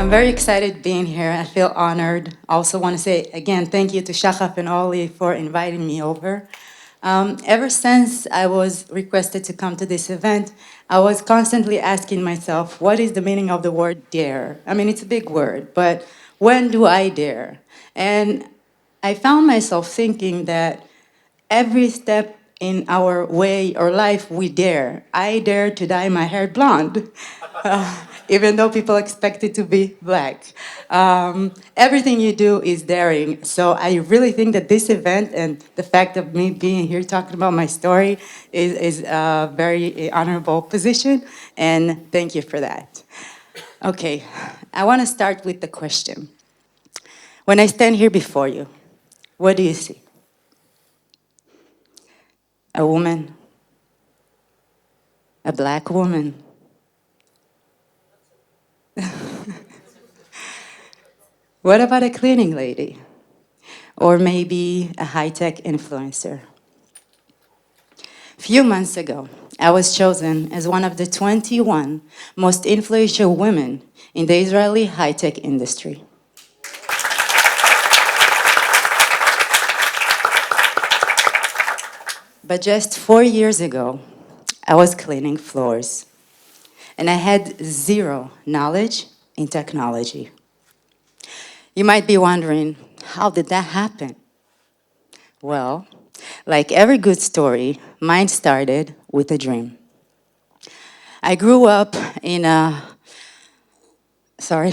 I'm very excited being here. I feel honored. I also want to say again, thank you to Shachaf and Oli for inviting me over. Ever since I was requested to come to this event, I was constantly asking myself, what is the meaning of the word dare? I mean, it's a big word, but when do I dare? And I found myself thinking that every step in our way or life, we dare. I dare to dye my hair blonde, even though people expect it to be black. Everything you do is daring. So I really think that this event and the fact of me being here talking about my story is a very honorable position, and thank you for that. Okay, I want to start with the question. When I stand here before you, what do you see? A woman, a black woman. What about a cleaning lady? Or maybe a high-tech influencer? A few months ago, I was chosen as one of the 21 most influential women in the Israeli high-tech industry. But just 4 years ago, I was cleaning floors, and I had zero knowledge in technology. You might be wondering, how did that happen? Well, like every good story, mine started with a dream. I grew up in a, sorry,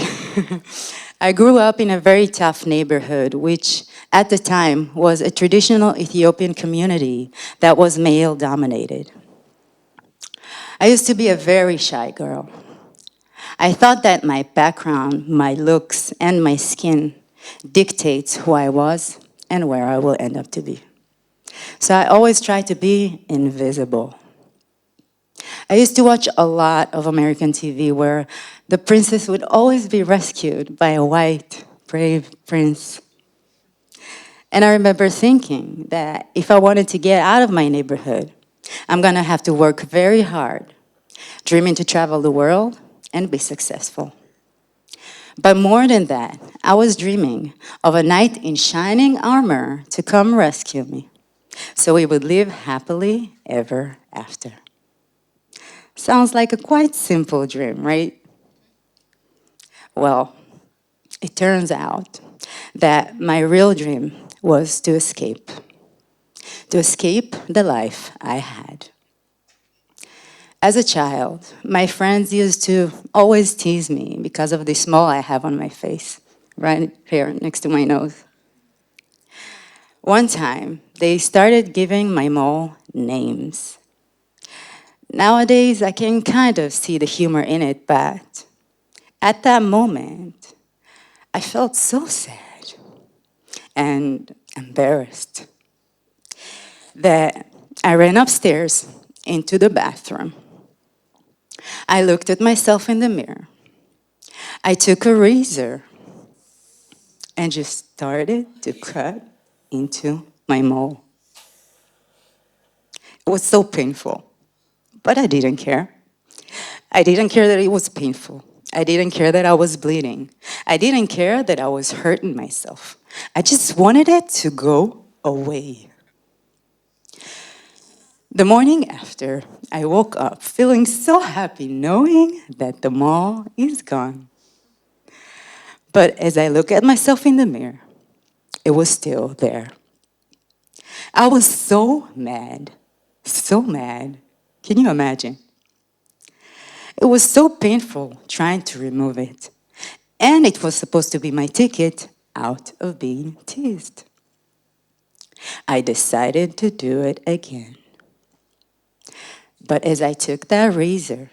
I grew up in a very tough neighborhood, which at the time was a traditional Ethiopian community that was male dominated. I used to be a very shy girl. I thought that my background, my looks, and my skin dictates who I was and where I will end up to be. So I always tried to be invisible. I used to watch a lot of American TV where the princess would always be rescued by a white, brave prince. And I remember thinking that if I wanted to get out of my neighborhood, I'm gonna have to work very hard, dreaming to travel the world and be successful. But more than that, I was dreaming of a knight in shining armor to come rescue me, so we would live happily ever after. Sounds like a quite simple dream, right? Well, it turns out that my real dream was to escape the life I had. As a child, my friends used to always tease me because of the mole I have on my face, right here next to my nose. One time, they started giving my mole names. Nowadays, I can kind of see the humor in it, but at that moment, I felt so sad and embarrassed that I ran upstairs into the bathroom. I looked at myself in the mirror. I took a razor and just started to cut into my mole. It was so painful, but I didn't care. I didn't care that it was painful. I didn't care that I was bleeding. I didn't care that I was hurting myself. I just wanted it to go away. The morning after, I woke up feeling so happy knowing that the mall is gone. But as I look at myself in the mirror, it was still there. I was so mad, so mad. Can you imagine? It was so painful trying to remove it. And it was supposed to be my ticket out of being teased. I decided to do it again. But as I took that razor,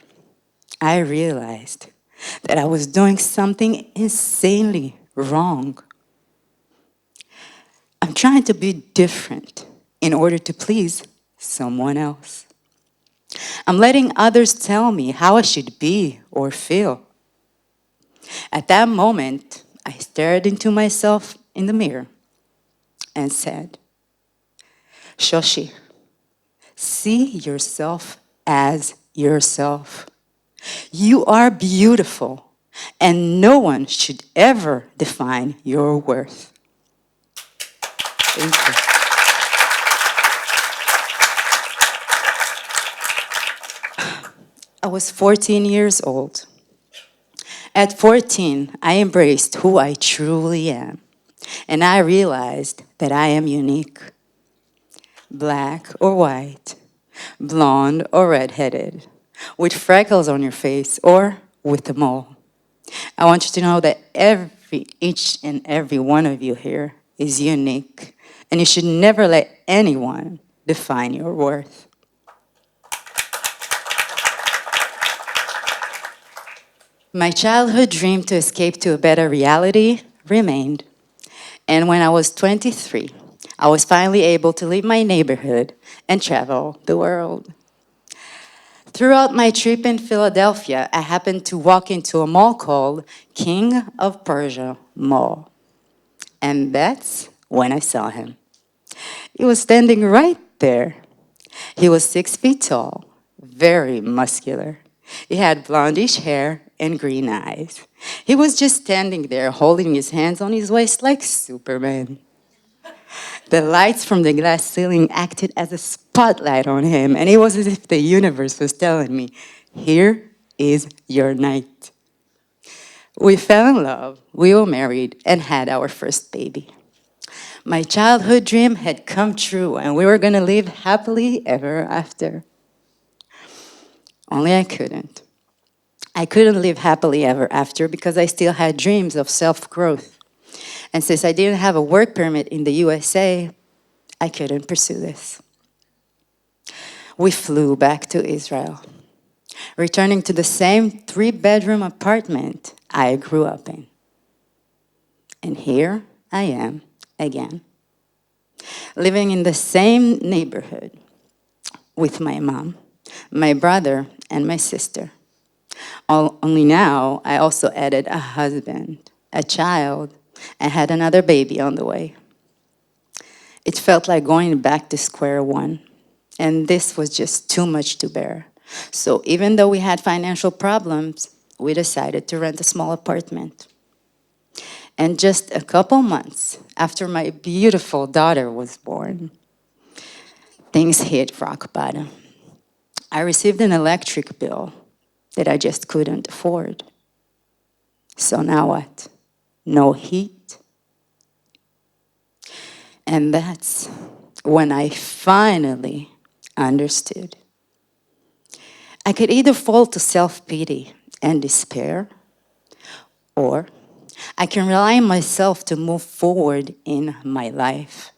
I realized that I was doing something insanely wrong. I'm trying to be different in order to please someone else. I'm letting others tell me how I should be or feel. At that moment, I stared into myself in the mirror and said, Shoshi, see yourself as yourself. You are beautiful, and no one should ever define your worth. Thank you. I was 14 years old. At 14, I embraced who I truly am, and I realized that I am unique. Black or white, blonde or redheaded, with freckles on your face or with a mole. I want you to know that each and every one of you here is unique, and you should never let anyone define your worth. My childhood dream to escape to a better reality remained. And when I was 23, I was finally able to leave my neighborhood and travel the world. Throughout my trip in Philadelphia, I happened to walk into a mall called King of Persia Mall. And that's when I saw him. He was standing right there. He was 6 feet tall, very muscular. He had blondish hair and green eyes. He was just standing there holding his hands on his waist like Superman. The lights from the glass ceiling acted as a spotlight on him, and it was as if the universe was telling me, here is your night. We fell in love, we were married, and had our first baby. My childhood dream had come true, and we were going to live happily ever after. Only I couldn't. I couldn't live happily ever after because I still had dreams of self-growth. And since I didn't have a work permit in the USA, I couldn't pursue this. We flew back to Israel, returning to the same 3-bedroom apartment I grew up in. And here I am again, living in the same neighborhood with my mom, my brother, and my sister. Only now I also added a husband, a child, and had another baby on the way. It felt like going back to square one, and this was just too much to bear. So even though we had financial problems, we decided to rent a small apartment. And just a couple months after my beautiful daughter was born, things hit rock bottom. I received an electric bill that I just couldn't afford. So now what? No heat? And that's when I finally understood. I could either fall to self-pity and despair, or I can rely on myself to move forward in my life.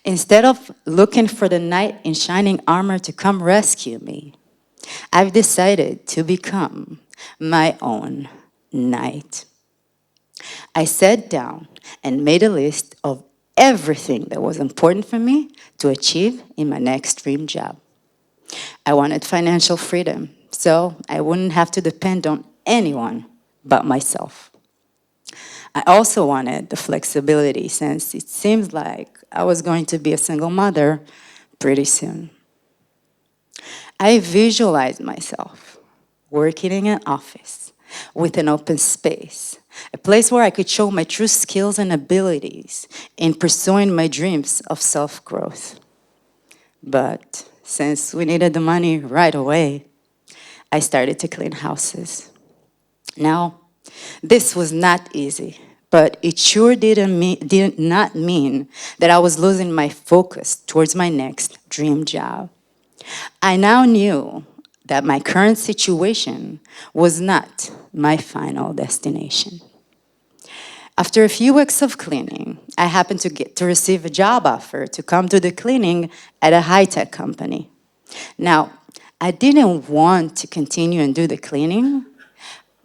Instead of looking for the knight in shining armor to come rescue me, I've decided to become my own knight. I sat down and made a list of everything that was important for me to achieve in my next dream job. I wanted financial freedom, so I wouldn't have to depend on anyone but myself. I also wanted the flexibility since it seems like I was going to be a single mother pretty soon. I visualized myself working in an office with an open space, a place where I could show my true skills and abilities in pursuing my dreams of self-growth. But since we needed the money right away, I started to clean houses. Now, this was not easy, but it sure did not mean that I was losing my focus towards my next dream job. I now knew that my current situation was not my final destination. After a few weeks of cleaning, I happened to receive a job offer to come to the cleaning at a high-tech company. Now, I didn't want to continue and do the cleaning,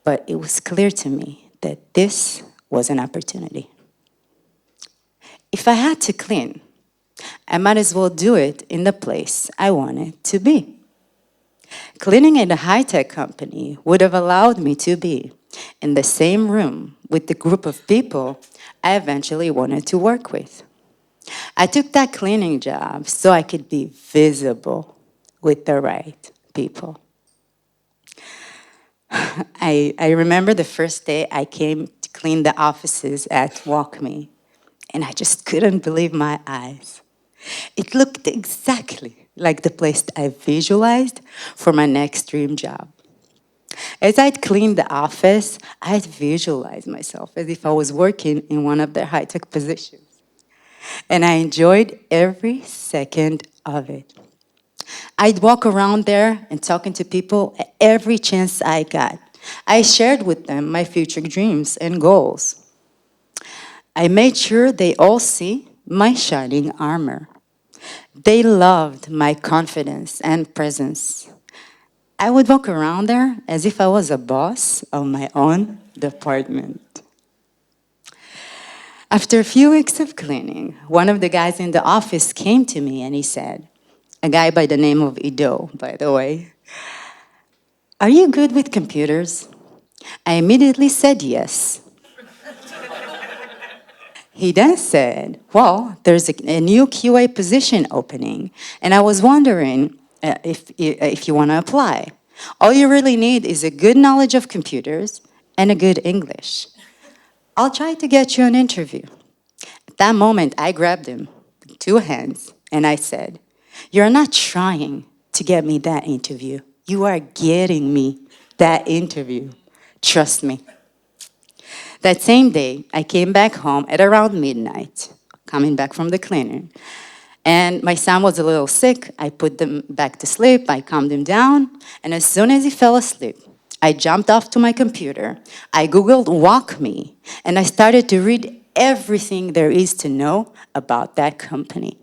but it was clear to me that this was an opportunity. If I had to clean, I might as well do it in the place I wanted to be. Cleaning at a high-tech company would have allowed me to be in the same room with the group of people I eventually wanted to work with. I took that cleaning job so I could be visible with the right people. I remember the first day I came to clean the offices at WalkMe, and I just couldn't believe my eyes. It looked exactly like the place I visualized for my next dream job. As I'd clean the office, I'd visualize myself as if I was working in one of their high-tech positions. And I enjoyed every second of it. I'd walk around there and talking to people every chance I got. I shared with them my future dreams and goals. I made sure they all see my shining armor. They loved my confidence and presence. I would walk around there as if I was a boss of my own department. After a few weeks of cleaning, one of the guys in the office came to me and he said, a guy by the name of Ido, by the way, "Are you good with computers?" I immediately said yes. He then said, "Well, there's a new QA position opening, and I was wondering if you want to apply. All you really need is a good knowledge of computers and a good English. I'll try to get you an interview." At that moment, I grabbed him with two hands and I said, "You're not trying to get me that interview. You are getting me that interview. Trust me." That same day, I came back home at around midnight, coming back from the cleaning. And my son was a little sick. I put him back to sleep. I calmed him down. And as soon as he fell asleep, I jumped off to my computer. I Googled WalkMe, and I started to read everything there is to know about that company.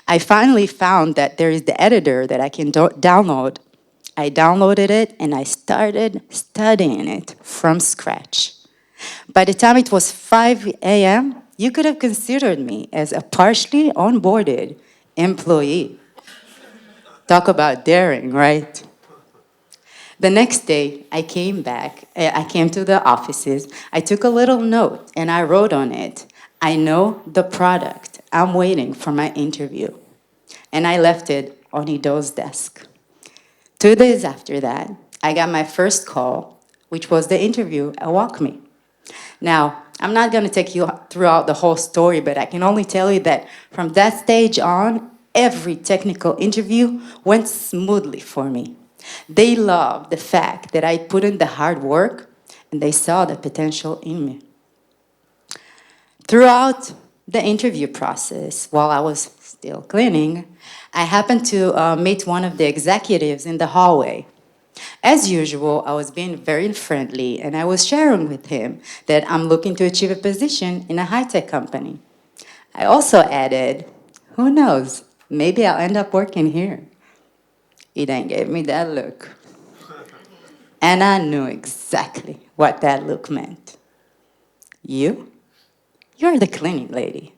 I finally found that there is the editor that I can download. I downloaded it, and I started studying it from scratch. By the time it was 5 a.m., you could have considered me as a partially onboarded employee. Talk about daring, right? The next day, I came to the offices, I took a little note and I wrote on it, "I know the product, I'm waiting for my interview." And I left it on Ido's desk. 2 days after that, I got my first call, which was the interview at WalkMe. Now, I'm not going to take you throughout the whole story, but I can only tell you that from that stage on, every technical interview went smoothly for me. They loved the fact that I put in the hard work and they saw the potential in me. Throughout the interview process, while I was still cleaning, I happened to meet one of the executives in the hallway. As usual, I was being very friendly and I was sharing with him that I'm looking to achieve a position in a high-tech company. I also added, "Who knows, maybe I'll end up working here." He then gave me that look. And I knew exactly what that look meant. "You? You're the cleaning lady.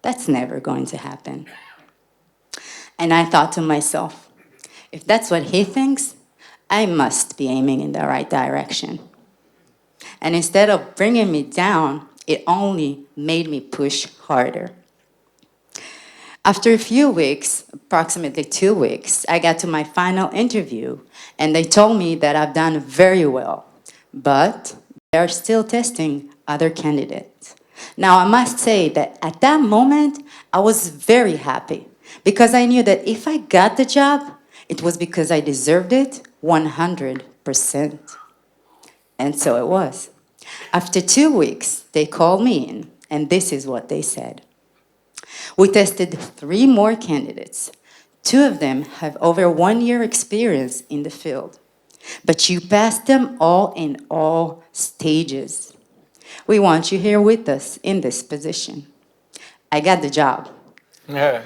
That's never going to happen." And I thought to myself, if that's what he thinks, I must be aiming in the right direction. And instead of bringing me down, it only made me push harder. After a few weeks, approximately 2 weeks, I got to my final interview, and they told me that I've done very well, but they are still testing other candidates. Now, I must say that at that moment, I was very happy because I knew that if I got the job, it was because I deserved it 100%. And so it was. After 2 weeks, they called me in, and this is what they said. "We tested 3 more candidates. 2 of them have over 1 year experience in the field, but you passed them all in all stages. We want you here with us in this position." I got the job. Yeah.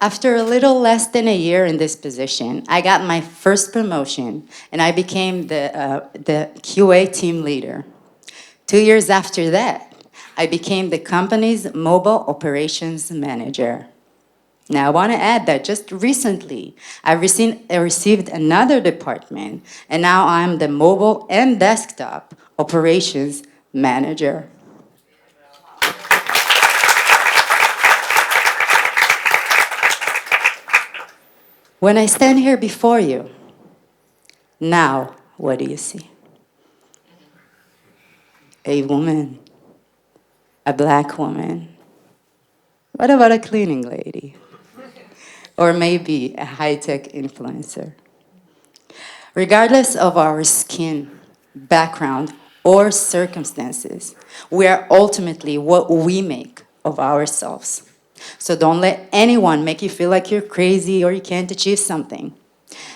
After a little less than a year in this position, I got my first promotion and I became the QA team leader. 2 years after that, I became the company's mobile operations manager. Now, I want to add that just recently, I received another department, and now I'm the mobile and desktop operations manager. When I stand here before you, now what do you see? A woman, a black woman. What about a cleaning lady? Or maybe a high-tech influencer? Regardless of our skin, background, or circumstances, we are ultimately what we make of ourselves. So don't let anyone make you feel like you're crazy or you can't achieve something.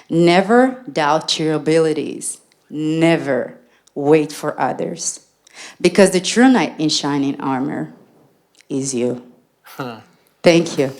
Never doubt your abilities. Never wait for others. Because the true knight in shining armor is you. Thank you.